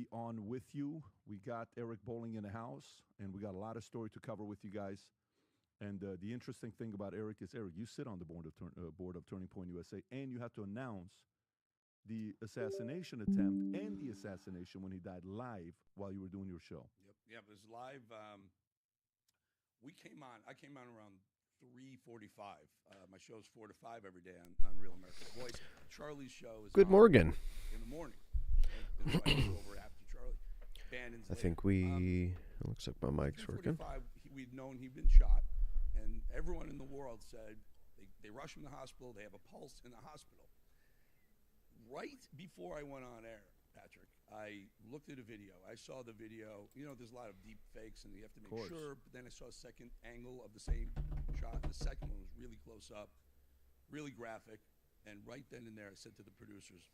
be on with you. We got Eric Bowling in the house, and we got a lot of story to cover with you guys. And the interesting thing about Eric is, Eric, you sit on the board of Turning Point USA, and you have to announce the assassination attempt and the assassination when he died live while you were doing your show. Yep. Yeah, it was live. I came on around 3:45. My show's 4 to 5 every day on Real American Voice. Charlie's show is Good morning. In the morning. And so I go over after Charlie. Bandon's I later. think it looks like my mic's working. We'd known he'd been shot, and everyone in the world said they rush him to the hospital. They have a pulse in the hospital. Right before I went on air, Patrick, I looked at a video. I saw the video. You know, there's a lot of deep fakes, and you have to make sure. But then I saw a second angle of the same shot. The second one was really close up, really graphic. And right then and there, I said to the producers,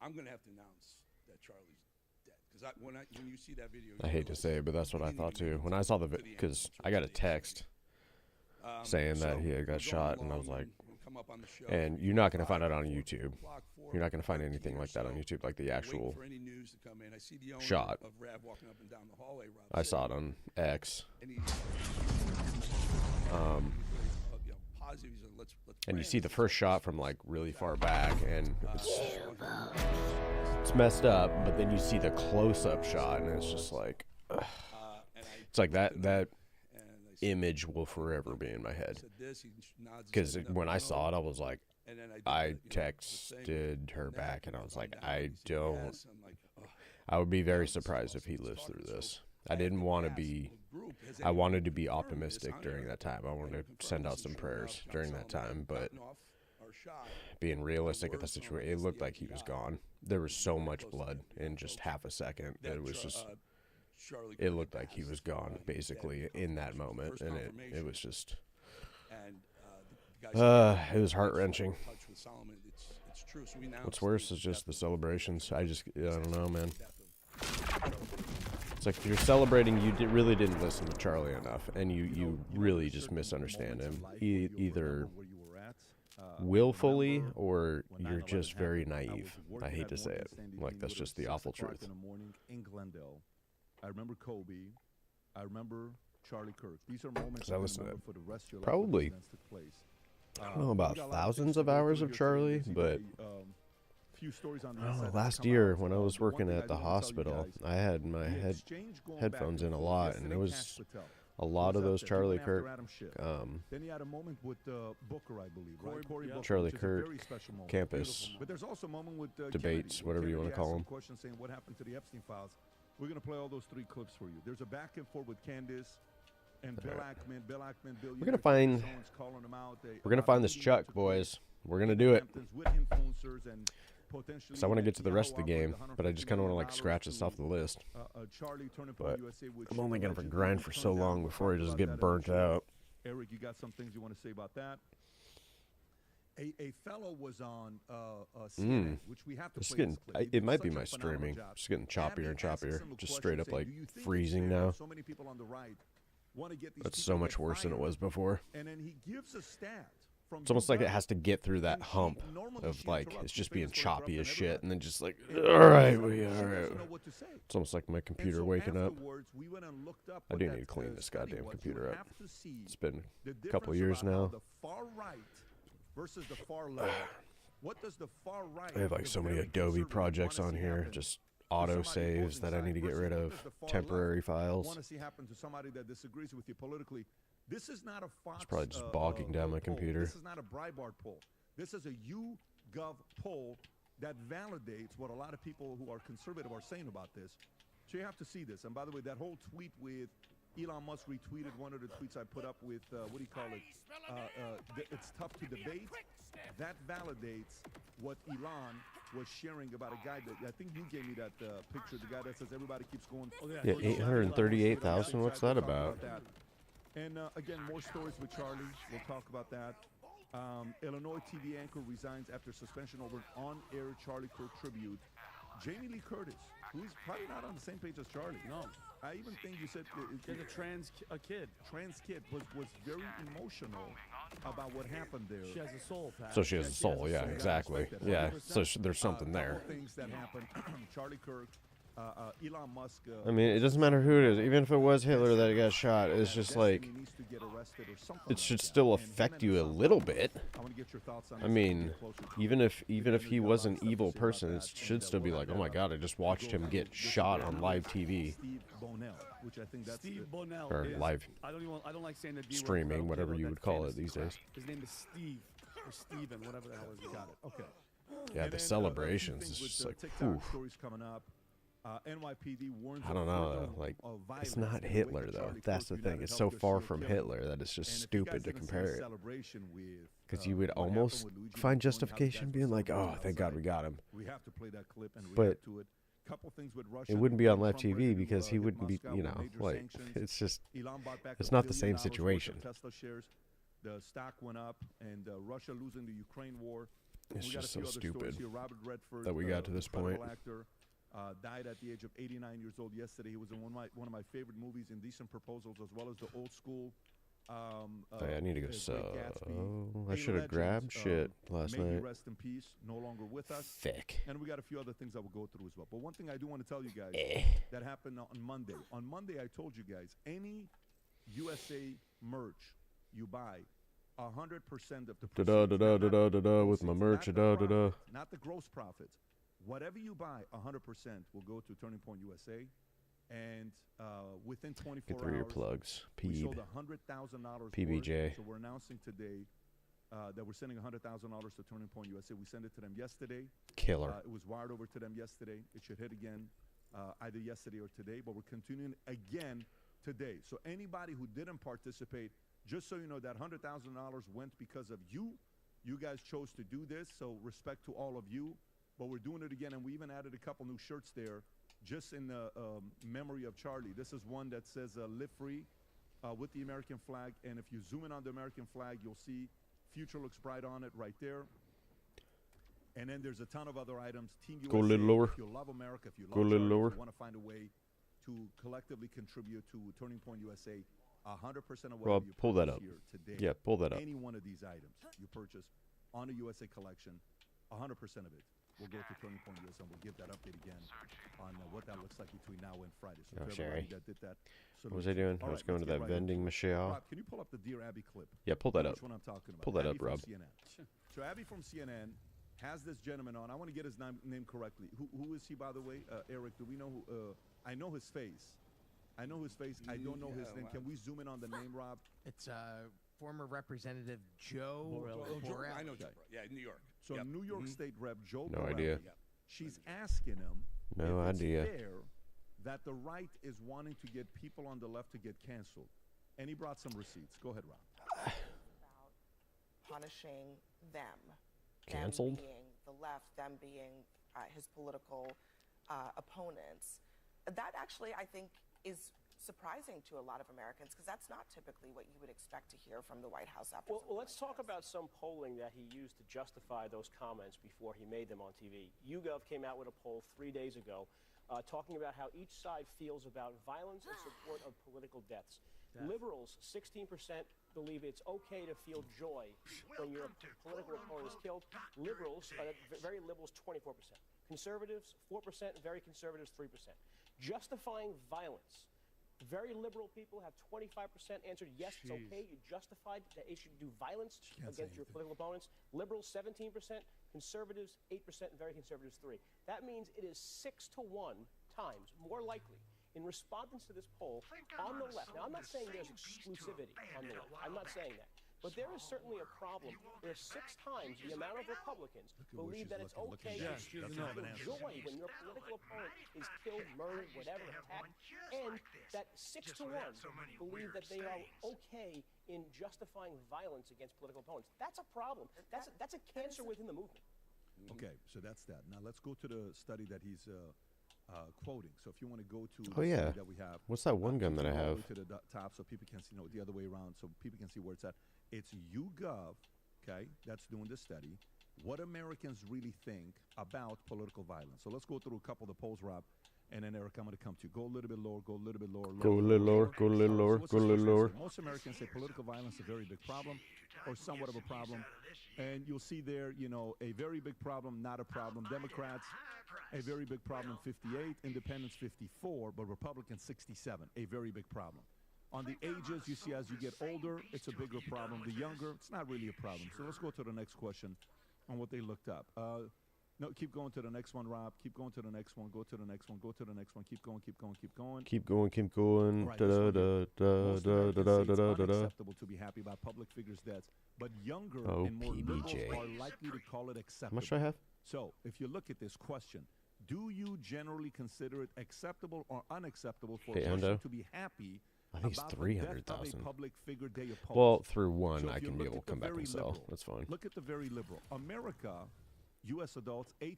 I'm going to have to announce that Charlie's dead. Because when you see that video, I hate to say it, but that's what I thought too. When I saw the video, because I got a text saying that he had got shot, and I was like, and you're not going to find it on YouTube. You're not going to find anything like that on YouTube, like the actual shot. I saw it on X. And you see the first shot from like really far back, and it's messed up, but then you see the close-up shot, and it's just like, it's like that image will forever be in my head. Because when I saw it, I was like, I texted her back, and I was like, I would be very surprised if he lives through this. I didn't want to be, I wanted to be optimistic during that time. I wanted to send out some prayers during that time, but being realistic at the situation, it looked like he was gone. There was so much blood in just half a second. It was just, it looked like he was gone, basically, in that moment, and it was just, it was heart-wrenching. What's worse is just the celebrations. I don't know, man. It's like if you're celebrating, you really didn't listen to Charlie enough, and you really just misunderstand him, either willfully or you're just very naive. I hate to say it. Like, that's just the awful truth. I remember Kobe. I remember Charlie Kirk. These are moments I listened to for the rest of your life. Probably, I don't know about thousands of hours of Charlie, but I don't know, last year when I was working at the hospital, I had my headphones in a lot, and it was a lot of those Charlie Kirk, then he had a moment with Booker, I believe, right? Charlie Kirk campus debates, whatever you want to call them. Saying what happened to the Epstein files. We're going to play all those 3 clips for you. There's a back and forth with Candace and Bill Ackman. We're gonna find this Chuck, boys. We're gonna do it. Because I want to get to the rest of the game, but I just kind of want to like scratch this off the list. But I'm only gonna grind for so long before I just get burnt out. Eric, you got some things you want to say about that? A fellow was on CNN, which we have to play this clip. It might be my streaming. Just getting choppier and choppier. Just straight up like freezing now. So many people on the right want to get these. That's so much worse than it was before. And then he gives a stat. It's almost like it has to get through that hump of like it's just being choppy as shit, and then just like, all right. It's almost like my computer waking up. I do need to clean this goddamn computer up. It's been a couple years now. Versus the far left. What does the far right? I have like so many Adobe projects on here, just auto saves that I need to get rid of, temporary files. Want to see happen to somebody that disagrees with you politically? This is not a Fox. It's probably just bogging down my computer. This is not a Breitbart poll. This is a YouGov poll that validates what a lot of people who are conservative are saying about this. So you have to see this. And by the way, that whole tweet with Elon Musk retweeted one of the tweets I put up with, what do you call it? It's tough to debate. That validates what Elon was sharing about a guy that, I think you gave me that picture, the guy that says everybody keeps going. Yeah, 838,000, what's that about? And again, more stories with Charlie. We'll talk about that. Illinois TV anchor resigns after suspension over an on-air Charlie Kirk tribute. Jamie Lee Curtis, who's probably not on the same page as Charlie. No. I even think you said There's a kid. trans kid was very emotional about what happened there. She has a soul, Pat. So she has a soul. Yeah, exactly. Yeah. So there's something there. Couple things that happened. Charlie Kirk, Elon Musk. I mean, it doesn't matter who it is. Even if it was Hitler that got shot, it's just like needs to get arrested or something it like should that. still And affect then you a it sounds little like- bit. I want to get your thoughts on I this mean, get closer to even it. if he Because was there's an a lot of stuff evil to say about person, that, it should and, still be we'll like, have oh my that, God, I just watched him get this is shot where on I'm live at. TV. Steve Bonnell, which I think that's Steve the, Bonnell. Or is, live I don't like saying the D word, streaming, but I don't care whatever about you that would call it fantasy these crap. days. His name is Steve or Steven, whatever the hell his name. got it. Okay. Yeah, And the then, celebrations a is few just things like, with, whew. TikTok stories coming up. NYPD warns I don't of know, further, though. Like, violence it's in not the wake of Hitler, though. Charlie That's the Kirk thing. United It's so Healthcare far serial from killing. Hitler that it's just And if you stupid guys to didn't see the compare it. celebration with, Because you would what happened almost with Luigi find McCoy, how the justification guys being were like, oh, celebrating thank God outside. we got him. We have to play that clip and But react to it. Couple things with Russia. it wouldn't be on Trump live ready TV to, because he hit wouldn't be, Moscow you with know, major like, sanctions. it's just, Elon bought back it's $1 not the billion same worth of situation. Tesla shares. The stock went up, and Russia losing the Ukraine war. It's We got just a few so other stupid stories here. Robert Redford, that we got to this incredible point. actor, died at the age of 89 years old yesterday. He was in one of my favorite movies, Indecent Proposals, as well as the old school. Oh, yeah, I need to go. Great So Gatsby. I A should have legend, grabbed shit last may he night. rest in peace. No longer with us. Thick. And we got a few other things that we'll go through as well. But one thing I do want to tell you guys that happened on Monday. On Monday, I told you guys, any USA merch you buy, 100% of the Da da da da da da da da with proceeds, my merch. not Da the da da. profits, not the gross profits. Whatever you buy, 100% will go to Turning Point USA. And within 24 Get through your hours, plugs. we Peeb. sold $100,000 PBJ. worth. So we're announcing today that we're sending $100,000 to Turning Point USA. We sent it to them yesterday. Killer. It was wired over to them yesterday. It should hit again either yesterday or today, but we're continuing again today. So anybody who didn't participate, just so you know, that $100,000 went because of you. You guys chose to do this, so respect to all of you. But we're doing it again, and we even added a couple new shirts there just in the memory of Charlie. This is one that says Live Free with the American flag, and if you zoom in on the American flag, you'll see Future Looks Bright on it right there. And then there's a ton of other items. Team USA, Go a little lower. if you love America, if you love Go a little Charlie, lower. if you want to find a way to collectively contribute to Turning Point USA, 100% of what Rob, you pull that purchase up. here today, Yeah, pull that up. any one of these items you purchase on the USA collection, 100% of it will go to Turning Point USA, and we'll give that update again on what that looks like between now and Friday. So Oh, to everybody Sherry. that did that, What was I doing? I was going to that vending machine. Rob, can you pull up the Dear Abby clip? Yeah, pull that up. Which one I'm talking about? Pull that Abby up, Rob. from CNN. So Abby from CNN has this gentleman on. I want to get his name correctly. Who is he, by the way? Eric, do we know who? I know his face. I know his face. I don't know his Yeah, name. wow. Can we zoom in on the name, Rob? It's former Representative Joe Joe, I know Joe. Okay. Yeah, New York. So Yep. New York State Rep Joe No Borelli, idea. Yep. she's asking him No if it's idea. fair that the right is wanting to get people on the left to get canceled. And he brought some receipts. Go ahead, Rob. About punishing them. Canceled? Them being the left, them being his political opponents. That actually, I think, is surprising to a lot of Americans because that's not typically what you would expect to hear from the White House after. Well, let's talk about some polling that he used to justify those comments before he made them on TV. YouGov came out with a poll 3 days ago talking about how each side feels about violence and support of political deaths. Liberals, 16% believe it's okay to feel joy when your political opponent is killed. Liberals, very liberals, 24%. Conservatives, 4%. Very conservatives, 3%. Justifying violence. Very liberal people have 25% answered yes, it's okay. You justified that you should do violence against your political opponents. Liberals, 17%. Conservatives, 8%. And very conservatives, 3%. That means it is 6 to 1 times more likely in respondents to this poll on the left. Now, I'm not saying there's exclusivity on the left. I'm not saying that. But there is certainly a problem. There's 6 times the amount of Republicans believe that it's okay to feel joy when your political opponent is killed, murdered, whatever, attacked, and that 6 to 1 believe that they are okay in justifying violence against political opponents. That's a problem. That's a cancer within the movement. Okay, so that's that. Now let's go to the study that he's quoting. So if you want to go to Oh, the yeah. study that we have. What's that one gun that I all the way have? to the top so people can see, no, the other way around so people can see where it's at. It's YouGov, okay, that's doing the study. what Americans really think about political violence. So let's go through a couple of the polls, Rob, and then Eric, I'm going to come to you. Go a little bit lower, go a little bit lower. Go a little lower, go a little lower, go a little lower. Most Americans say political violence is a very big problem or somewhat of a problem. And you'll see there, you know, a very big problem, not a problem. Democrats, a very big problem, 58. Independents, 54. But Republicans, 67. A very big problem. On the ages, you see as you get older, it's a bigger problem. The younger, it's not really a problem. So let's go to the next question on what they looked up. No, keep going to the next one, Rob. Keep going to the next one. Go to the next one. Go to the next one. Keep going, keep going, keep going. Keep going, keep going. Right, Da da da da da da da da da. Unacceptable to be happy about public figures' deaths, but younger and more liberals are likely to call it acceptable. How much do I have? So, if you look at this question, do you generally consider it acceptable or unacceptable for a person to be happy I think it's about 300,000. the death of a public figure they oppose? Well, through one, So I if you can be look able at to come the back very and sell. liberal, That's fine. Look at the very liberal. America, U.S. adults, 8%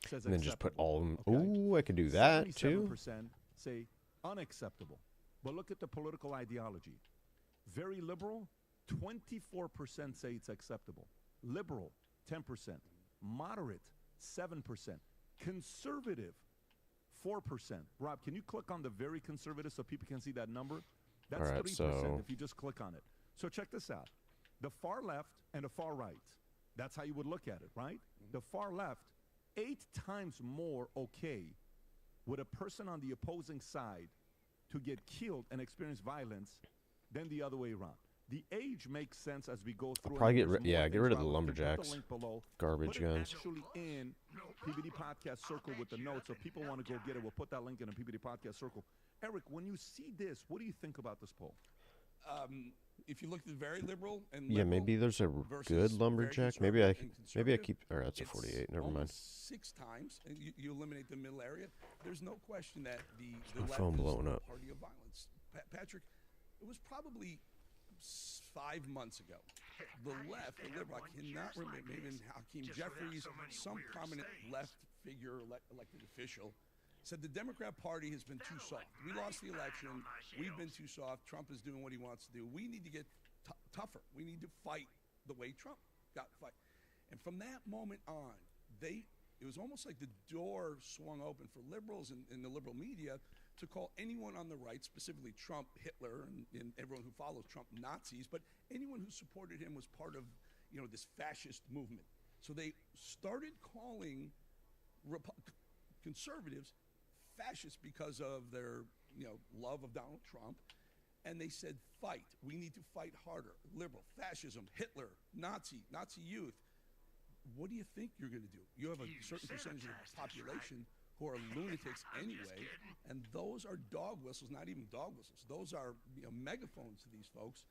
says And then just put acceptable, all of them. okay? Ooh, I could do that too. 77% say unacceptable. But look at the political ideology. Very liberal, 24% say it's acceptable. Liberal, 10%. Moderate, 7%. Conservative, 4%. Rob, can you click on the very conservative so people can see that number? That's All right, 3% so if you just click on it. So check this out. The far left and the far right. That's how you would look at it, right? The far left, 8 times more okay with a person on the opposing side to get killed and experience violence than the other way around. The age makes sense as we go through. probably get There's more get things, rid of the Rob. lumberjacks. Put the link below. Garbage Put it guns. actually in PBD Podcast Circle with the notes, so people want to go get it. We'll put that link in the PBD Podcast Circle. Eric, when you see this, what do you think about this poll? If you look at the very liberal and Yeah, maybe there's a good lumberjack. Maybe I keep. Or that's a 48. Never mind. 6 times, and you eliminate the middle area. There's no question that the My left phone is blowing the up. party of violence. Patrick, it was probably 5 months ago. The left, the liberal, I cannot remember, even Hakeem Jeffries, some prominent left figure, elected official, said the Democrat Party has been too soft. We lost the election. We've been too soft. Trump is doing what he wants to do. We need to get tougher. We need to fight the way Trump got fight. And from that moment on, it was almost like the door swung open for liberals and the liberal media to call anyone on the right, specifically Trump, Hitler, and everyone who follows Trump, Nazis, but anyone who supported him was part of, this fascist movement. So they started calling conservatives fascists because of their, love of Donald Trump. And they said, fight. We need to fight harder. Liberal, fascism, Hitler, Nazi youth. What do you think you're going to do? You have a certain percentage of the population who are lunatics anyway, and those are dog whistles, not even dog whistles. Those are megaphones to these folks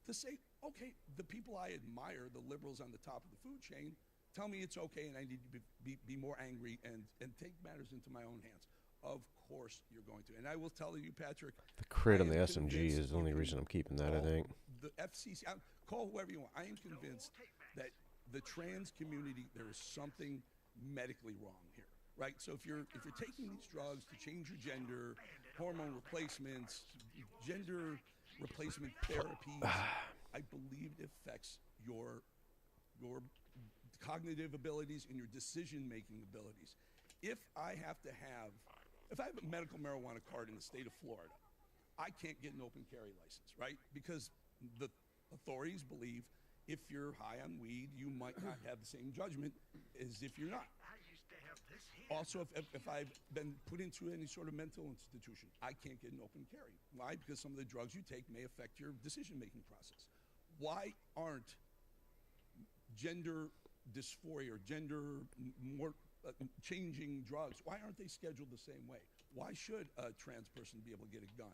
to say, okay, the people I admire, the liberals on the top of the food chain, tell me it's okay and I need to be more angry and take matters into my own hands. Of course you're going to. And I will tell you, Patrick. The crit on the SMG is the only reason I'm keeping that, I think. The FCC, call whoever you want. I am convinced that the trans community, there is something medically wrong here, right? So if you're taking these drugs to change your gender, hormone replacements, gender replacement therapies, I believe it affects your cognitive abilities and your decision-making abilities. If I have a medical marijuana card in the state of Florida, I can't get an open carry license, right? Because the authorities believe if you're high on weed, you might not have the same judgment as if you're not. Also, if I've been put into any sort of mental institution, I can't get an open carry. Why? Because some of the drugs you take may affect your decision-making process. Why aren't gender dysphoria or gender changing drugs, why aren't they scheduled the same way? Why should a trans person be able to get a gun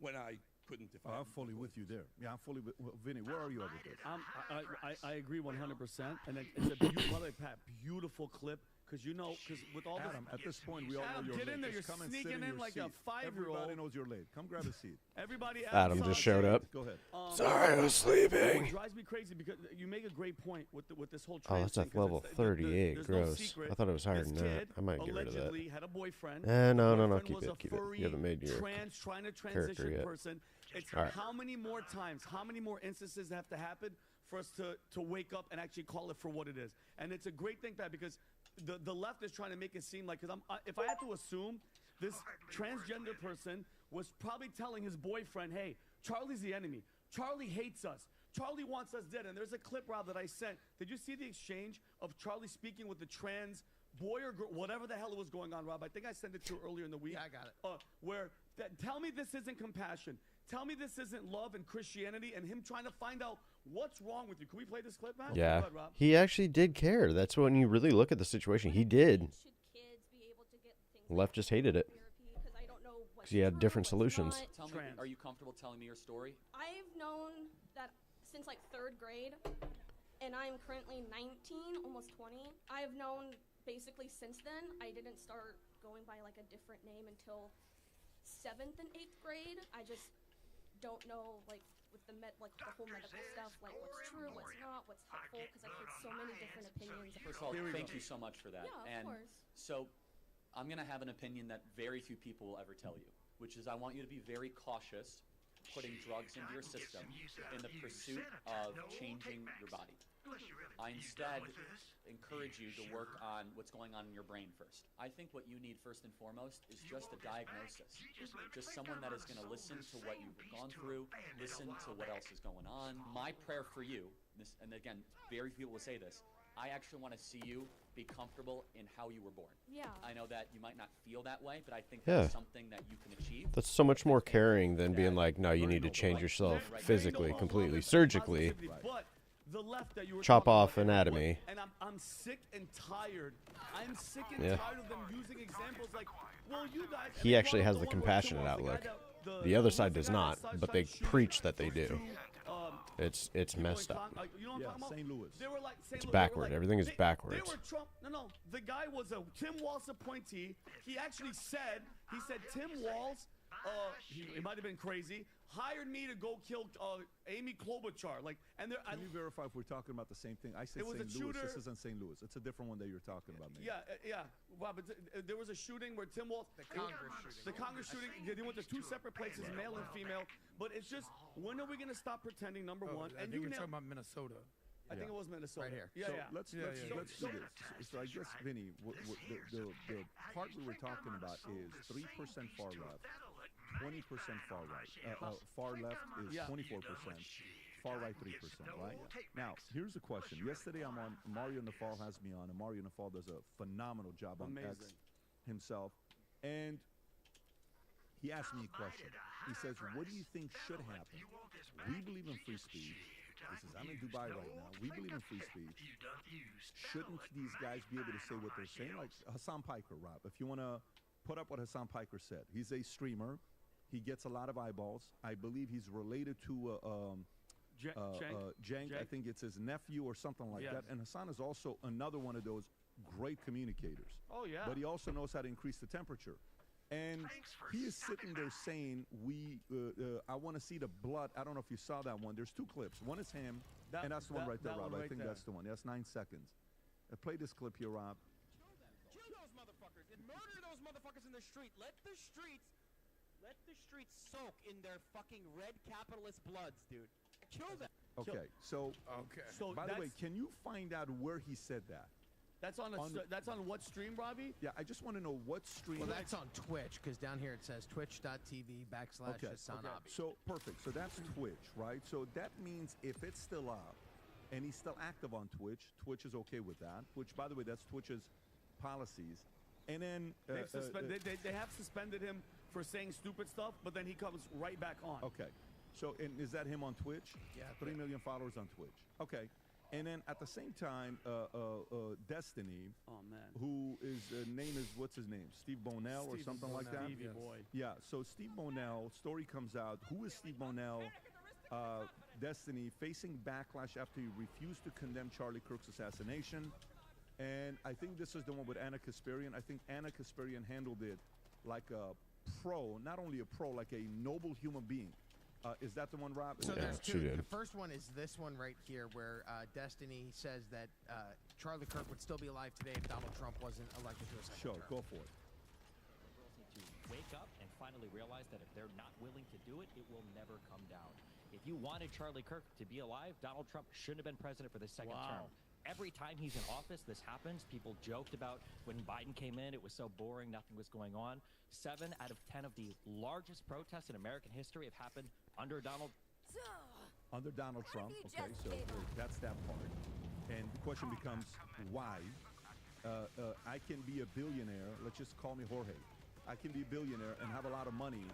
when I couldn't? If I'm fully with you there. Yeah, I'm fully with Vinny. Where are you at with this? I agree 100%. And it's a beautiful clip. Because with all Adam, at this point, we all know you're get late. in there. Just You're come and sit sneaking in your like seat. a 5-year-old. Everybody knows you're late. Come grab a seat. Everybody. Adam just showed up. Go ahead. Sorry, I was sleeping. It drives me crazy because you make a great point with this whole Oh, trans that's thing, at level 38. there's Gross. No secret. I thought it was higher This than that. kid I might get rid of that. allegedly had a boyfriend. No. Boyfriend Keep was it. a Keep it. furry, You haven't made your trying to character transition yet. person. It's All right. how many more times, how many more instances have to happen for us to wake up and actually call it for what it is. And it's a great thing, Pat, because the left is trying to make it seem like, because if I had to assume, this transgender person was probably telling his boyfriend, hey, Charlie's the enemy. Charlie hates us. Charlie wants us dead. And there's a clip, Rob, that I sent. Did you see the exchange of Charlie speaking with the trans boy or girl, whatever the hell it was going on, Rob? I think I sent it to you earlier in the week. Yeah, I got it. Tell me this isn't compassion. Tell me this isn't love and Christianity and him trying to find out what's wrong with you. Can we play this clip, man? Yeah. Go ahead, Rob. He actually did care. That's when you really look at the situation. He did. Should kids be able to get things Left just hated it. because I don't know what's Because he had true, different what's solutions. not. Tell me, Trans. are you comfortable telling me your story? I've known that since like 3rd grade, and I'm currently 19, almost 20. I've known basically since then. I didn't start going by like a different name until 7th and 8th grade. I just don't know, like with the whole medical stuff, like what's true, what's not, what's helpful, because I've heard so many different opinions. First of all, thank you so much for that. Yeah, of and course. so I'm going to have an opinion that very few people will ever tell you, which is I want you to be very cautious putting drugs into your system in the pursuit of changing your body. I instead encourage you to work on what's going on in your brain first. I think what you need first and foremost is just a diagnosis. Just someone that is going to listen to what you've gone through, listen to what else is going on. My prayer for you, and again, very few people will say this, I actually want to see you be comfortable in how you were born. Yeah. I know that you might not feel that way, but I think Yeah. that's something that you can achieve. That's so much more caring than being like, no, you need to change yourself physically, completely, surgically. But the left that you were Chop talking off about, anatomy. And I'm sick and tired. I'm sick and Yeah. tired of them using examples like, well, you guys. He actually has the compassionate outlook. The other side does not, but they preach that they do. It's messed up. You know what I'm talking about? St. Louis. They were like, St. It's Louis, backward. Everything is they backwards. were Trump. No. The guy was a Tim Walz appointee. He actually said, Tim Walz, he might have been crazy, hired me to go kill Amy Klobuchar. Like, and there, Can you verify if we're talking about the same thing? I said It was a St. Louis. shooter- This isn't St. Louis. It's a different one that you're talking about, maybe. Yeah. Well, but there was a shooting where Tim Walz, the Congress shooting. They went to 2 separate places, male and female. But it's just, when are we gonna stop pretending? Number one, I and think you you're nailed. talking about Minnesota. I think it was Minnesota. Right here. Yeah, So yeah. let's do this. So I guess, Vinny, the part we were talking about is 3% far left, 20% far right. Far left is 24%. Far right 3%, right? Now, here's the question. Yesterday I'm on, Mario Nafal has me on, and Mario Nafal does a phenomenal job on X Amazing. himself. And he asked me a question. He says, what do you think should happen? We believe in free speech. He says, I'm in Dubai right now. We believe in free speech. Shouldn't these guys be able to say what they're saying? Like Hassan Piker, Rob, if you want to put up what Hassan Piker said. He's a streamer. He gets a lot of eyeballs. I believe he's related to Cenk. I think it's his nephew or something like that. And Hassan is also another one of those great communicators. Oh, yeah. But he also knows how to increase the temperature. And he is sitting there saying, I want to see the blood. I don't know if you saw that one. There's 2 clips. One is him, and that's the one right there, Rob. I think that's the one. That's 9 seconds. Play this clip here, Rob. Kill those motherfuckers and murder those motherfuckers in the street. Let the streets soak in their fucking red capitalist bloods, dude. Kill them. Okay, so by the way, can you find out where he said that? That's on what stream, Robbie? Yeah, I just want to know what stream. Well, that's on Twitch, because down here it says twitch.tv/Hassan Abi. So perfect. So that's Twitch, right? So that means if it's still up and he's still active on Twitch, Twitch is okay with that. Which, by the way, that's Twitch's policies. And then they have suspended him for saying stupid stuff, but then he comes right back on. Okay. So and is that him on Twitch? Yeah. 3 million followers on Twitch. Okay. And then at the same time, Destiny, who is name is what's his name? Steve Bonell or something like that. Stevie boy. Yeah. So Steve Bonell story comes out. Who is Steve Bonell? Destiny facing backlash after he refused to condemn Charlie Kirk's assassination. And I think this is the one with Anna Kasparian. I think Anna Kasparian handled it like a pro, not only a pro, like a noble human being. Is that the one, Rob? So Yeah, there's she 2. did. The first one is this one right here, where Destiny says that Charlie Kirk would still be alive today if Donald Trump wasn't elected to a second Sure, term. go for it. Girls need to wake up and finally realize that if they're not willing to do it, it will never come down. if you wanted Charlie Kirk to be alive, Donald Trump shouldn't have been president for the second term. Every time he's in office, this happens. People joked about when Biden came in, it was so boring, nothing was going on. 7 out of 10 of the largest protests in American history have happened under Donald Trump. Okay, so that's that part. And the question becomes, why? I can be a billionaire. Let's just call me Jorge. I can be a billionaire and have a lot of money,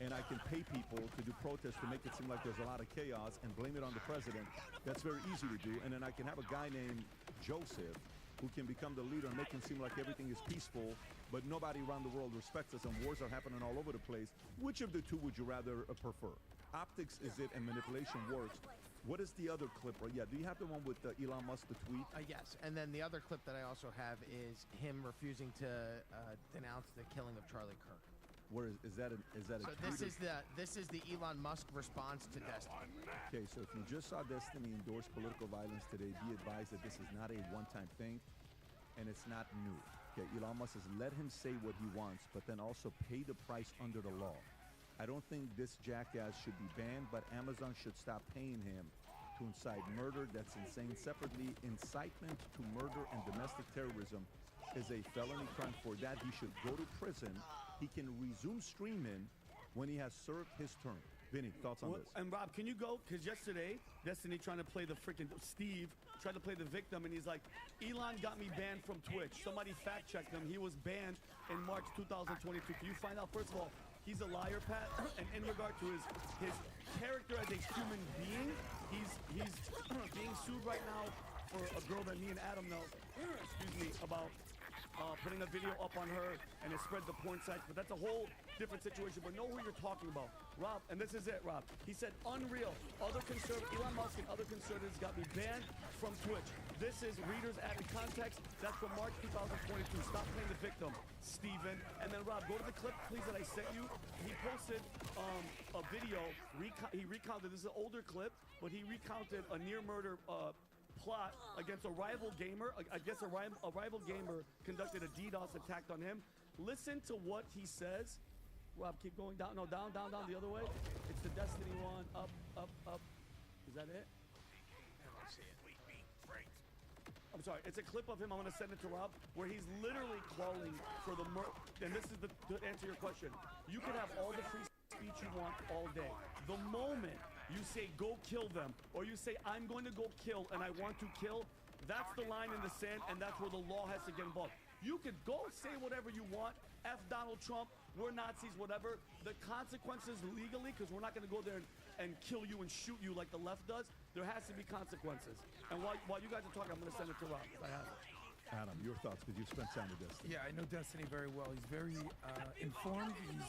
and I can pay people to do protests to make it seem like there's a lot of chaos and blame it on the president. That's very easy to do. And then I can have a guy named Joseph who can become the leader and make it seem like everything is peaceful, but nobody around the world respects us and wars are happening all over the place. Which of the two would you rather prefer? Optics is it and manipulation works. What is the other clip? Or yeah, do you have the one with Elon Musk, the tweet? Yes, and then the other clip that I also have is him refusing to denounce the killing of Charlie Kirk. Where is that? Is that a? So this is the Elon Musk response to Destiny. Okay, so if you just saw Destiny endorse political violence today, be advised that this is not a one-time thing, and it's not new. Okay, Elon Musk has let him say what he wants, but then also pay the price under the law. I don't think this jackass should be banned, but Amazon should stop paying him to incite murder. That's insane. Separately, incitement to murder and domestic terrorism is a felony crime. For that, he should go to prison. He can resume streaming when he has served his term. Vinny, thoughts on this? And Rob, can you go? Because yesterday, Destiny trying to play the freaking Steve, tried to play the victim, and he's like, Elon got me banned from Twitch. Somebody fact-checked him. He was banned in March 2022. Can you find out, first of all, he's a liar, Pat, and in regard to his character as a human being, he's being sued right now for a girl that me and Adam know, about putting a video up on her, and it spread the porn sites, but that's a whole different situation. But know who you're talking about. Rob, and this is it, Rob. He said, unreal. Elon Musk and other conservatives got me banned from Twitch. This is readers added context. That's from March 2022. Stop playing the victim, Steven. And then, Rob, go to the clip, please, that I sent you. He posted a video. He recounted, this is an older clip, but he recounted a near-murder plot against a rival gamer. I guess a rival gamer conducted a DDoS attack on him. Listen to what he says. Rob, keep going down. No, down, down, down the other way. It's the Destiny one. Up, up, up. Is that it? I'm sorry. It's a clip of him. I'm going to send it to Rob, where he's literally calling for the and this is to answer your question. You can have all the free speech you want all day. The moment you say go kill them, or you say I'm going to go kill and I want to kill, that's the line in the sand, and that's where the law has to get involved. You could go say whatever you want, F Donald Trump, we're Nazis, whatever. The consequences legally, because we're not going to go there and kill you and shoot you like the left does, there has to be consequences. And while you guys are talking, I'm going to send it to Rob. I have it. Adam, your thoughts, because you've spent time with Destiny. Yeah, I know Destiny very well. He's very informed. He's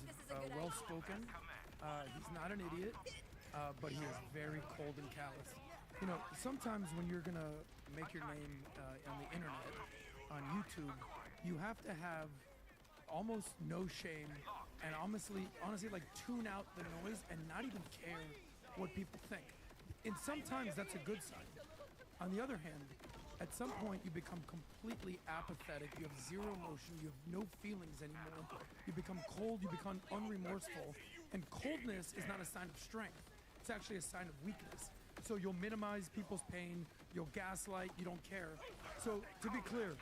well-spoken. He's not an idiot. But he is very cold and callous. You know, sometimes when you're going to make your name on the internet, on YouTube, you have to have almost no shame and honestly, like tune out the noise and not even care what people think. And sometimes that's a good sign. On the other hand, at some point you become completely apathetic, you have zero emotion, you have no feelings anymore, you become cold, you become unremorseful, and coldness is not a sign of strength. It's actually a sign of weakness. So you'll minimize people's pain, you'll gaslight, you don't care. So to be clear,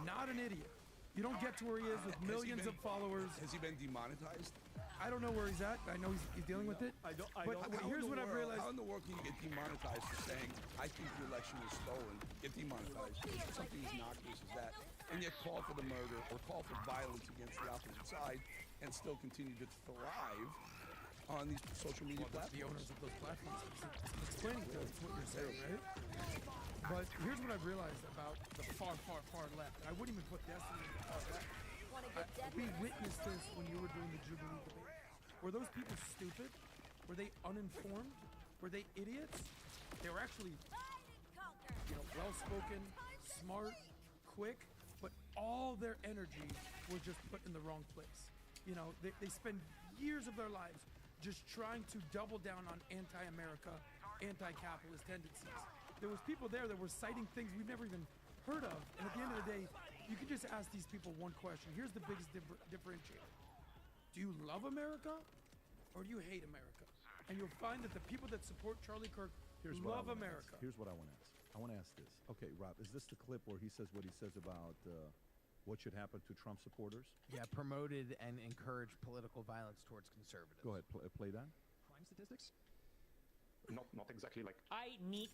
not an idiot. You don't get to where he is with millions of followers. Has he been demonetized? I don't know where he's at. I know he's dealing with it. Here's what I've realized. How in the world can you get demonetized for saying, I think the election was stolen, get demonetized for something as innocuous as that, and yet call for the murder or call for violence against the opposite side and still continue to thrive on these social media platforms? The owners of those platforms. Explaining to us what you're saying, right? But here's what I've realized about the far, far, far left. And I wouldn't even put Destiny in the far left. We witnessed this when you were doing the Jubilee debate. Were those people stupid? Were they uninformed? Were they idiots? They were actually, well-spoken, smart, quick, but all their energy was just put in the wrong place. They spend years of their lives just trying to double down on anti-America, anti-capitalist tendencies. There was people there that were citing things we've never even heard of. And at the end of the day, you can just ask these people one question. Here's the biggest differentiator. Do you love America or do you hate America? and you'll find that the people that support Charlie Kirk love America. Here's what I want to ask. I want to ask this. Okay, Rob, is this the clip where he says what he says about what should happen to Trump supporters? Yeah, promoted and encouraged political violence towards conservatives. Go ahead, play that. Crime statistics? Not exactly like.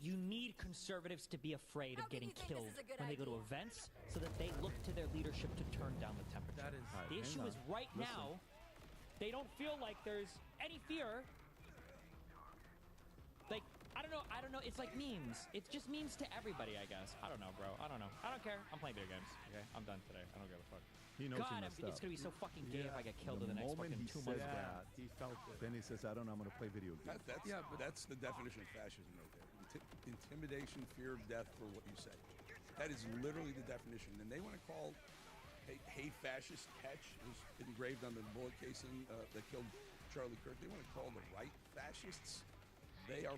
You need conservatives to be afraid of getting killed when they go to events, so that they look to their leadership to turn down the temperature. That is the issue is right now, they don't feel like there's any fear. Like, I don't know. It's like memes. It's just memes to everybody, I guess. I don't know, bro. I don't know. I don't care. I'm playing video games. Okay, I'm done today. I don't give a fuck. He knows God, he messed it's up. gonna be so fucking gay if I get killed in the next moment fucking he 2 months. says that, he felt it. then he says, I don't know, I'm going to play video games. That's the definition of fascism right there. Intimidation, fear of death for what you say. That is literally the definition. And they want to call hey fascist Hetch was engraved on the bullet casing that killed Charlie Kirk. They want to call the right fascists. They're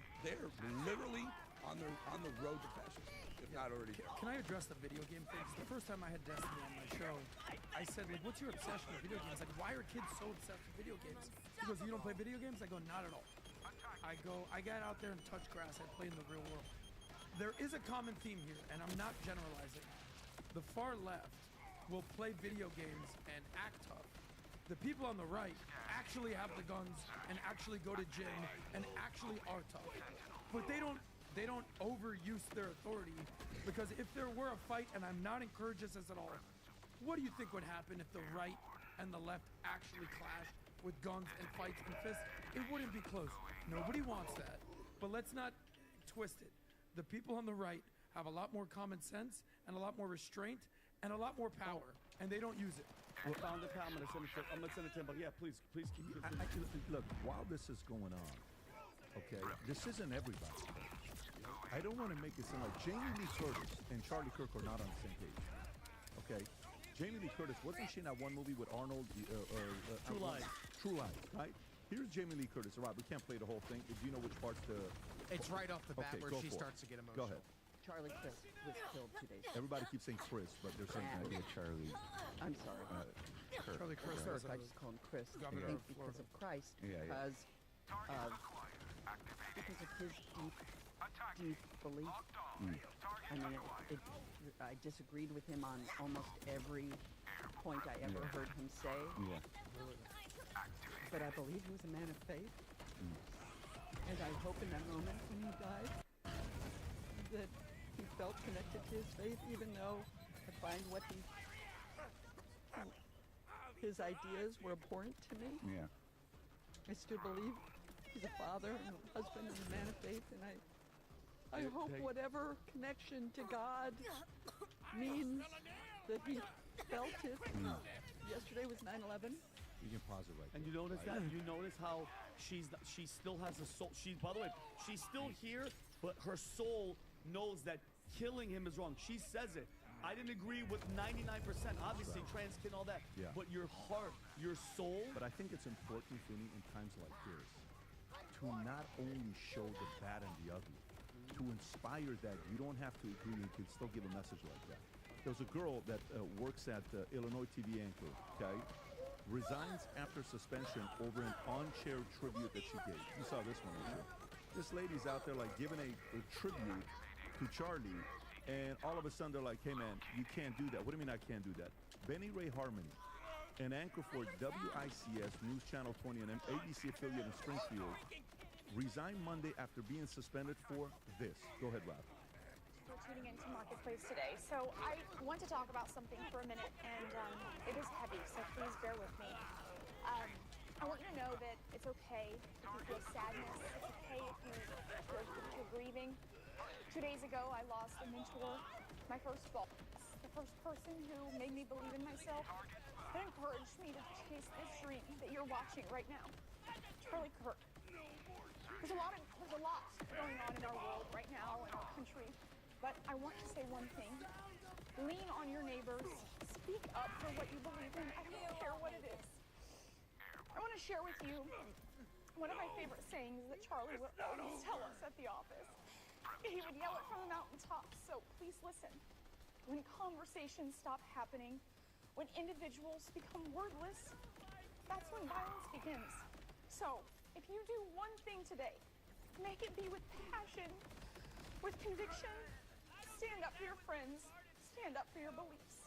literally on the road to fascism, if not already there. Can I address the video game thing? 'Cause the first time I had Destiny on my show, I said, like, what's your obsession with video games? Like, why are kids so obsessed with video games? He goes, you don't play video games? I go, not at all. I get out there and touch grass. I play in the real world. There is a common theme here, and I'm not generalizing. The far left will play video games and act tough. The people on the right actually have the guns and actually go to gym and actually are tough. But they don't overuse their authority, because if there were a fight, and I'm not encouraging this at all, what do you think would happen if the right and the left actually clashed with guns and fights and fists? It wouldn't be close. Nobody wants that. But let's not twist it. The people on the right have a lot more common sense and a lot more restraint and a lot more power, and they don't use it. I found the pal. I'm gonna send it to him. But yeah, please keep. Look, while this is going on, okay, this isn't everybody. I don't want to make it seem like Jamie Lee Curtis and Charlie Kirk are not on the same page. Okay, Jamie Lee Curtis, wasn't she in that one movie with Arnold? True Lies. True Lies, right? Here's Jamie Lee Curtis. All right, we can't play the whole thing. Do you know which parts to? It's right off the bat Okay, where go she for it. starts to get emotional. Go ahead. Charlie Kirk was killed 2 days ago. Everybody keeps saying Chris, but there's something And- like Charlie. I'm sorry. Charlie Kirk Kirk, is I just call him Chris. I governor think of because Florida. of Christ, Yeah, yeah. because of his deep belief. I mean, I disagreed with him on almost every point I ever heard him say. Yeah. But I believe he was a man of faith. And I hope in that moment when he died that he felt connected to his faith, even though I find his ideas were abhorrent to me. Yeah. I still believe he's a father and a husband and a man of faith, and I hope whatever connection to God means that he felt it. Yesterday was 9/11. You can pause it right And there. you notice that? You notice how she still has a soul. By the way, she's still here, but her soul knows that killing him is wrong. She says it. I didn't agree with 99%. Obviously, trans kid, all that. Yeah. But your heart, your soul. But I think it's important, Finney, in times like this, to not only show the bad and the ugly, to inspire that you don't have to agree, you can still give a message like that. There's a girl that works at Illinois TV Anchor, okay? Resigns after suspension over an on-chair tribute that she gave. You saw this one, right? This lady's out there like giving a tribute to Charlie, and all of a sudden they're like, hey man, you can't do that. What do you mean I can't do that? Benny Ray Harmony, an anchor for WICS News Channel 20, an ABC affiliate in Springfield, resigned Monday after being suspended for this. Go ahead, Rob. We're tuning into Marketplace today. So I want to talk about something for a minute, and it is heavy, so please bear with me. I want you to know that it's okay if you feel sadness. It's okay if you're grieving. 2 days ago, I lost a mentor, my first boss, the first person who made me believe in myself, that encouraged me to chase this dream that you're watching right now. Charlie Kirk. There's a lot going on in our world right now, in our country. But I want to say one thing. Lean on your neighbors. Speak up for what you believe in. I don't care what it is. I want to share with you one of my favorite sayings that Charlie would always tell us at the office. He would yell it from the mountaintops, so please listen. When conversations stop happening, when individuals become wordless, that's when violence begins. So, If you do one thing today, make it be with passion, with conviction. Stand up for your friends, stand up for your beliefs,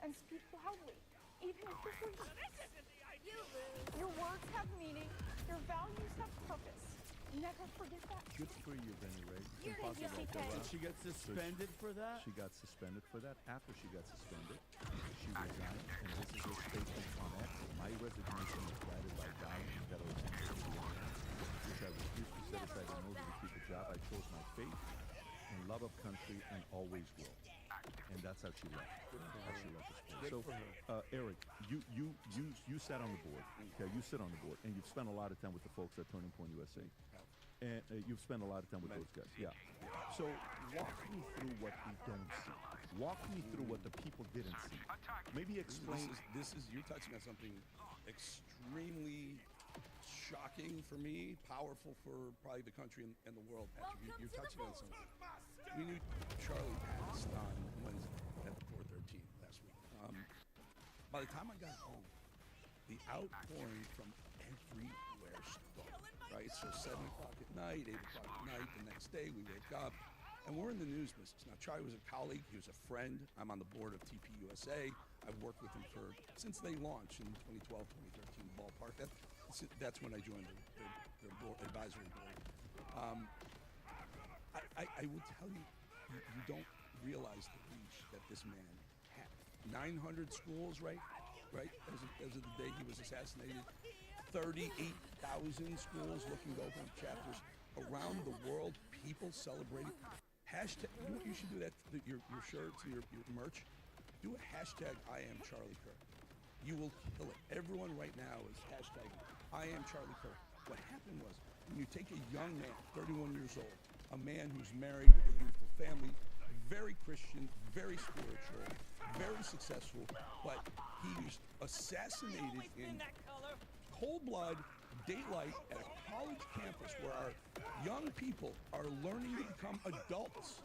and speak loudly, even if you're weak. Your words have meaning, your values have purpose. Never forget that. Good for you, Benny Ray. It's impossible. Did she get suspended for that? She got suspended for that. After she got suspended, she resigned, and this is her statement on X. My resignation is guided by values that are essential to the Alliance, which I refuse to set aside in order to keep a job. I chose my faith and love of country and always will. And that's how she left. How she left this place. So, Eric, you sat on the board. Okay, you sit on the board, and you've spent a lot of time with the folks at Turning Point USA. And you've spent a lot of time with those guys. Yeah. So walk me through what we don't see. Walk me through what the people didn't see. Maybe explain. This is you're touching on something extremely shocking for me, powerful for probably the country and the world, Patrick. You're touching on something. We knew Charlie passed on Wednesday at the 413 last week. By the time I got home, the outpouring from everywhere started. Right, so 7 o'clock at night, 8 o'clock at night, the next day we wake up, and we're in the news business. Now, Charlie was a colleague, he was a friend. I'm on the board of TPUSA. I've worked with him since they launched in 2012, 2013 ballpark. That's when I joined their board, advisory board. I will tell you, you don't realize the reach that this man had. 900 schools, right? As of the day he was assassinated. 38,000 schools looking to open chapters around the world. People celebrating. Hashtag. You know what you should do? That your shirts, your merch. Do a hashtag I am Charlie Kirk. You will kill it. Everyone right now is hashtag I am Charlie Kirk. What happened was when you take a young man, 31 years old, a man who's married with a beautiful family, very Christian, very spiritual, very successful, but he was assassinated in cold blood, daylight at a college campus where our young people are learning to become adults.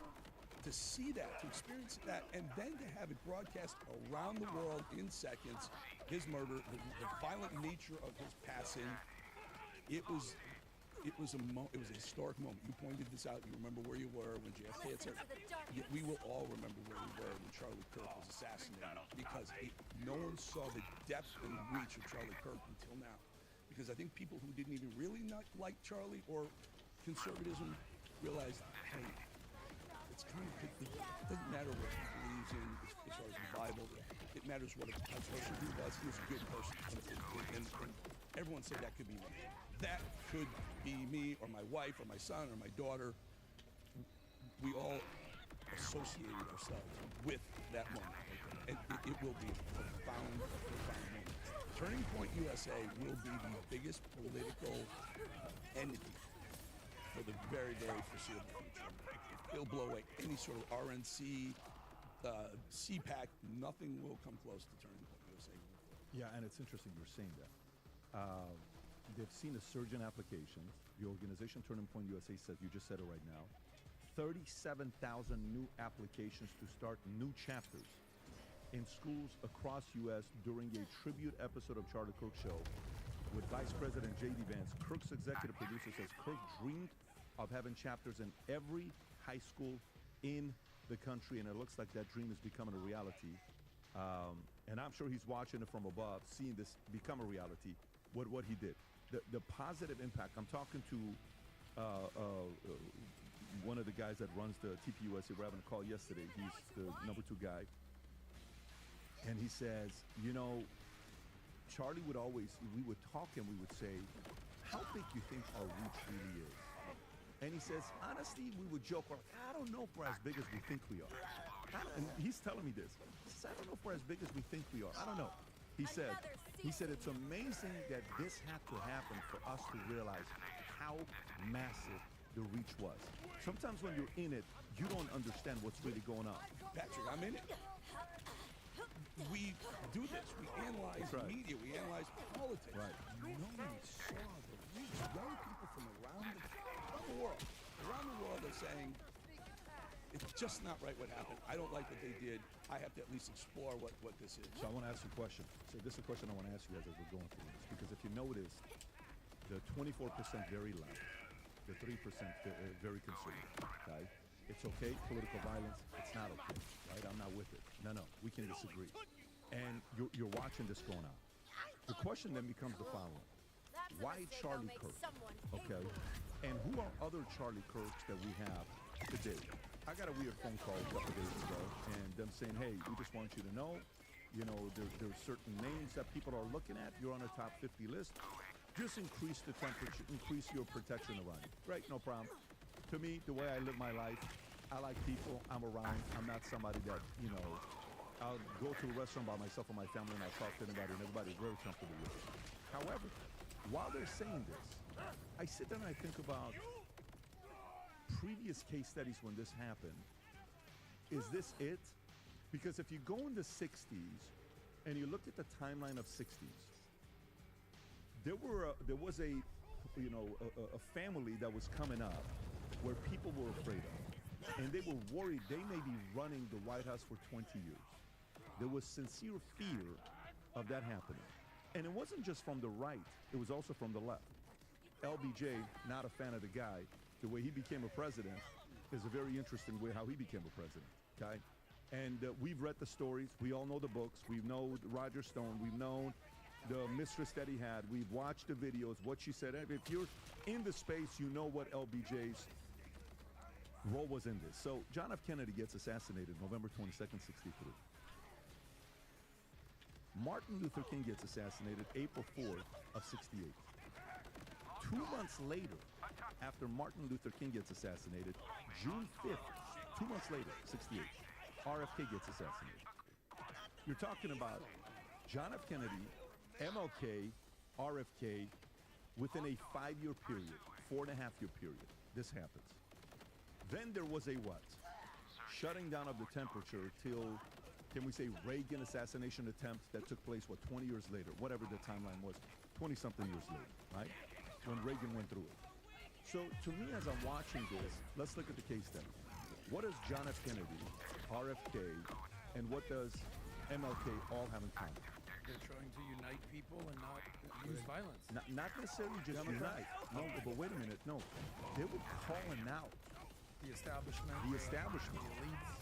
To see that, to experience that, and then to have it broadcast around the world in seconds, his murder, the violent nature of his passing, it was a historic moment. You pointed this out. You remember where you were when JFK had said. We will all remember where we were when Charlie Kirk was assassinated, because no one saw the depth and reach of Charlie Kirk until now. Because I think people who didn't even really not like Charlie or conservatism realized, hey, it's kind of, it doesn't matter what he believes in as far as the Bible. It matters what a person he was. He was a good person, and everyone said that could be me. That could be me or my wife or my son or my daughter. We all associated ourselves with that moment, and it will be a profound moment. Turning Point USA will be the biggest political entity for the very, very foreseeable future. It'll blow away any sort of RNC, CPAC. Nothing will come close to Turning Point USA. Yeah, and it's interesting you're saying that. They've seen a surge in applications. The organization Turning Point USA says, you just said it right now, 37,000 new applications to start new chapters in schools across U.S. during a tribute episode of Charlie Kirk Show with Vice President J.D. Vance. Kirk's executive producer says Kirk dreamed of having chapters in every high school in the country, and it looks like that dream is becoming a reality. And I'm sure he's watching it from above, seeing this become a reality, what he did. The positive impact. I'm talking to one of the guys that runs the TPUSA. We're having a call yesterday. He's the #2 guy. And he says, you know, Charlie would always, we would talk and we would say, how big do you think our reach really is? And he says, honestly, we would joke, we're like, I don't know if we're as big as we think we are. And he's telling me this. He says, I don't know if we're as big as we think we are. I don't know. He said it's amazing that this had to happen for us to realize how massive the reach was. Sometimes when you're in it, you don't understand what's really going on. Patrick, I'm in it. We do this. We analyze media. We analyze politics. Right. No one saw the reach. Young people from around the world are saying, it's just not right what happened. I don't like what they did. I have to at least explore what this is. So I want to ask you a question. So this is a question I want to ask you guys as we're going through this. Because if you notice, the 24% very left, the 3% very conservative. Okay, it's okay. Political violence, it's not okay. Right? I'm not with it. No, we can disagree. And you're watching this going on. The question then becomes the following: why Charlie Kirk? Okay, and who are other Charlie Kirks that we have today? I got a weird phone call a couple days ago, and them saying, "Hey, we just want you to know, there's certain names that people are looking at. You're on a top 50 list. Just increase the temperature, increase your protection around you." Right? No problem. To me, the way I live my life, I like people. I'm around. I'm not somebody that, I'll go to a restaurant by myself or my family and I'll talk to anybody, and everybody's very comfortable with it. However, while they're saying this, I sit there and I think about previous case studies when this happened. Is this it? Because if you go in the 60s and you look at the timeline of 60s, there was a family that was coming up where people were afraid of, and they were worried they may be running the White House for 20 years. There was sincere fear of that happening. And it wasn't just from the right, it was also from the left. LBJ, not a fan of the guy. The way he became a president is a very interesting way how he became a president, okay? And we've read the stories. We all know the books. We know Roger Stone. We've known the mistress that he had. We've watched the videos, what she said. If you're in the space, you know what LBJ's role was in this. So John F. Kennedy gets assassinated November 22nd, 63. Martin Luther King gets assassinated April 4th of 68. 2 months later, after Martin Luther King gets assassinated, June 5th, 2 months later, 68, RFK gets assassinated. You're talking about John F. Kennedy, MLK, RFK, within a 5-year period, 4.5-year period, this happens. Then there was a what? Shutting down of the temperature till, can we say, Reagan assassination attempt that took place, 20 years later, whatever the timeline was, 20-something years later, right? When Reagan went through it. So to me, as I'm watching this, let's look at the case study. What does John F. Kennedy, RFK, and what does MLK all have in common? They're trying to unite people and not use violence. Not necessarily just unite. No, but wait a minute. No, they were calling out the establishment. The establishment.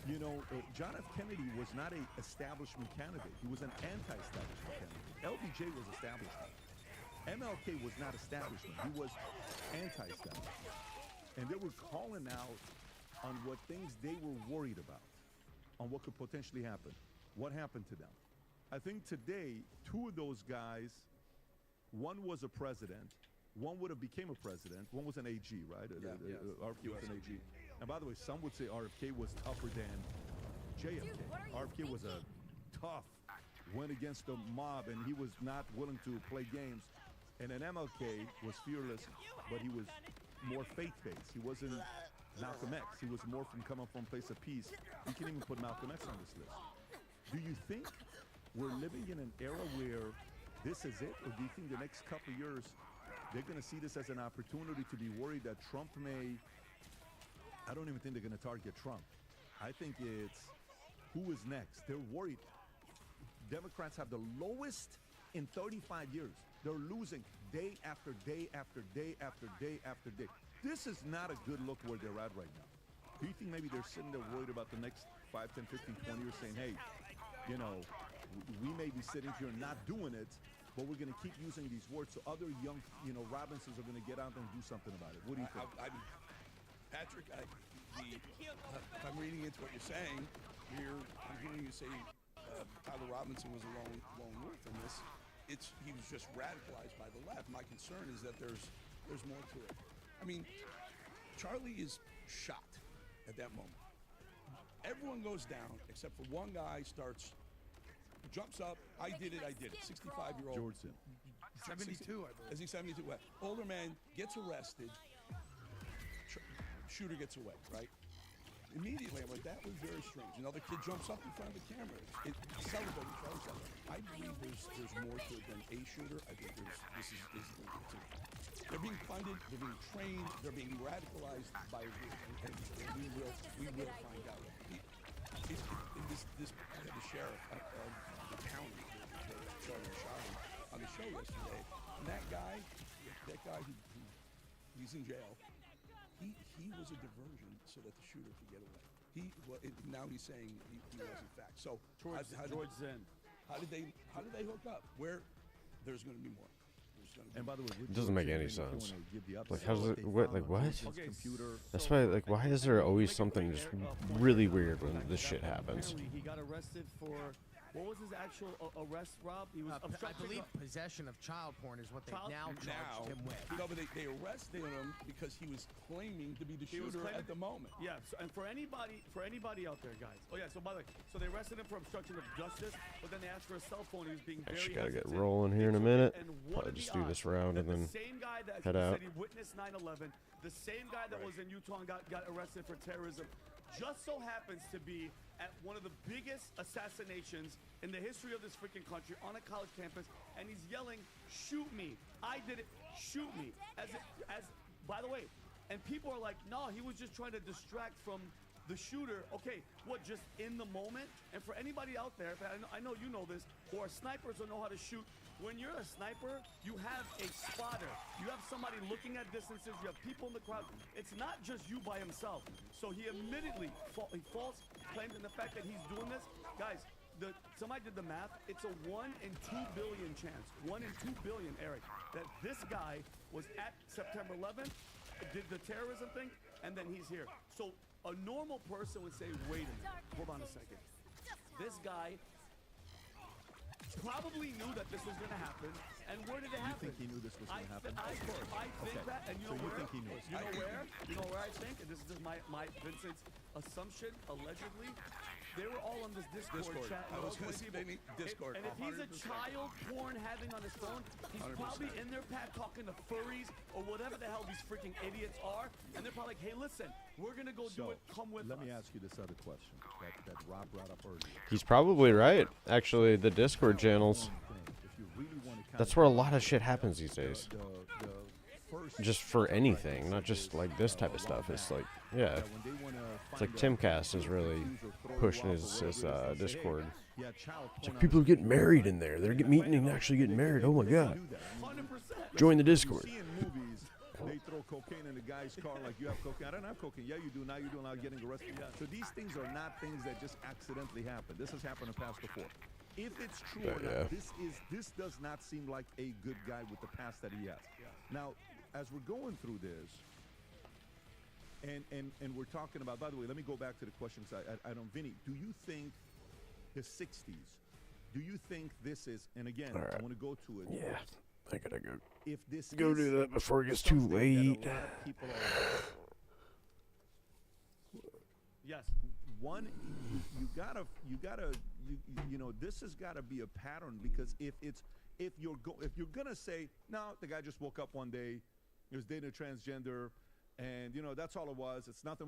The elites. John F. Kennedy was not an establishment candidate. He was an anti-establishment candidate. LBJ was establishment. MLK was not establishment. He was anti-establishment. And they were calling out on what things they were worried about, on what could potentially happen. What happened to them? I think today, 2 of those guys, one was a president, one would have became a president, one was an AG, right? Yes. RFK was an AG. And by the way, some would say RFK was tougher than JFK. RFK was a tough, went against the mob, and he was not willing to play games. And then MLK was fearless, but he was more faith-based. He wasn't Malcolm X. He was more from coming from a place of peace. You can even put Malcolm X on this list. Do you think we're living in an era where this is it? Or do you think the next couple of years, they're going to see this as an opportunity to be worried that Trump may... I don't even think they're going to target Trump. I think it's who is next. They're worried. Democrats have the lowest in 35 years. They're losing day after day after day after day after day. This is not a good look where they're at right now. Do you think maybe they're sitting there worried about the next 5, 10, 15, 20 years saying, hey, we may be sitting here not doing it, but we're going to keep using these words so other young, Robinsons are going to get out and do something about it. What do you think? Patrick, if I'm reading into what you're saying, I'm hearing you say Tyler Robinson was a lone wolf in this. He was just radicalized by the left. My concern is that there's more to it. I mean, Charlie is shot at that moment. Everyone goes down except for one guy jumps up. I did it. 65-year-old. Georgeson. 72, I believe. Is he 72? Older man gets arrested. Shooter gets away, right? Immediately, I'm like, that was very strange. Another kid jumps up in front of the camera. It's celebrating Charlie Sutton. I believe there's more to it than a shooter. I think they're being funded, they're being trained, they're being radicalized by and we will find out. The sheriff of the county, Charlie shot him, on the show yesterday, and that guy who he's in jail. He was a diversion so that the shooter could get away. Now he's saying he was in fact. So George Zinn. How did they hook up? There's going to be more. And by the way, it doesn't make any sense. Like, how's it? What? Like, what? Okay, That's why. Like, why is there always something just really weird when this shit happens? He got arrested for. What was his actual arrest, Rob? He was I believe possession of child porn is what they now charged him with. No, but they arrested him because he was claiming to be the shooter at the moment. Yeah, and for anybody out there, guys. Oh yeah, so by the way, so they arrested him for obstruction of justice, but then they asked for a cell phone. He was being very Actually, gotta get hesitant. rolling here in a minute. Probably just do this round and then the same guy that head out. said he witnessed 9/11, the same guy that was in Utah and got arrested for terrorism, just so happens to be at one of the biggest assassinations in the history of this freaking country on a college campus, and he's yelling, "Shoot me! I did it! Shoot me!" As by the way, and people are like, "No, he was just trying to distract from the shooter." Okay, what? Just in the moment? And for anybody out there, I know you know this, who are snipers or know how to shoot. When you're a sniper, you have a spotter. You have somebody looking at distances. You have people in the crowd. It's not just you by himself. So he admittedly false claims in the fact that he's doing this. Guys, somebody did the math. It's a 1 in 2 billion chance, 1 in 2 billion, Eric, that this guy was at September 11th, did the terrorism thing, and then he's here. So a normal person would say, wait a minute, hold on a second. This guy probably knew that this was going to happen, and where did it happen? You think he knew this was going to happen? I think that, and you know where? Think he knew? You know where? You know where I think, and this is just my Vincent's assumption, allegedly, they were all on this Discord chat. I was going to say Discord. And if he's a child porn having on his phone, he's 100%. Probably in their pack talking to furries or whatever the hell these freaking idiots are, and they're probably like, hey, listen, we're going to go do it. Come with us. Let me ask you this other question that Rob brought up earlier. He's probably right. Actually, the Discord channels, that's where a lot of shit happens these days. Just for anything, not just like this type of stuff. It's like, yeah, it's like Timcast is really pushing his Discord. It's like people are getting married in there. They're meeting and actually getting married. Oh my god! Join the Discord. They throw cocaine in the guy's car like, you have cocaine. I don't have cocaine. Yeah, you do. Now you do. Now getting arrested. So these things are not things that just accidentally happen. This has happened in the past before. If it's true or not, this does not seem like a good guy with the past that he has. Now, as we're going through this, and we're talking about, by the way, let me go back to the questions. I don't, Vinny, do you think his 60s, do you think this is, and again, I want to go to it. Yeah, I gotta go. If this go do that before it gets too late. Yes. One, you know, this has got to be a pattern, because if you're gonna say, no, the guy just woke up one day, he was dating a transgender, and you know that's all it was. It's nothing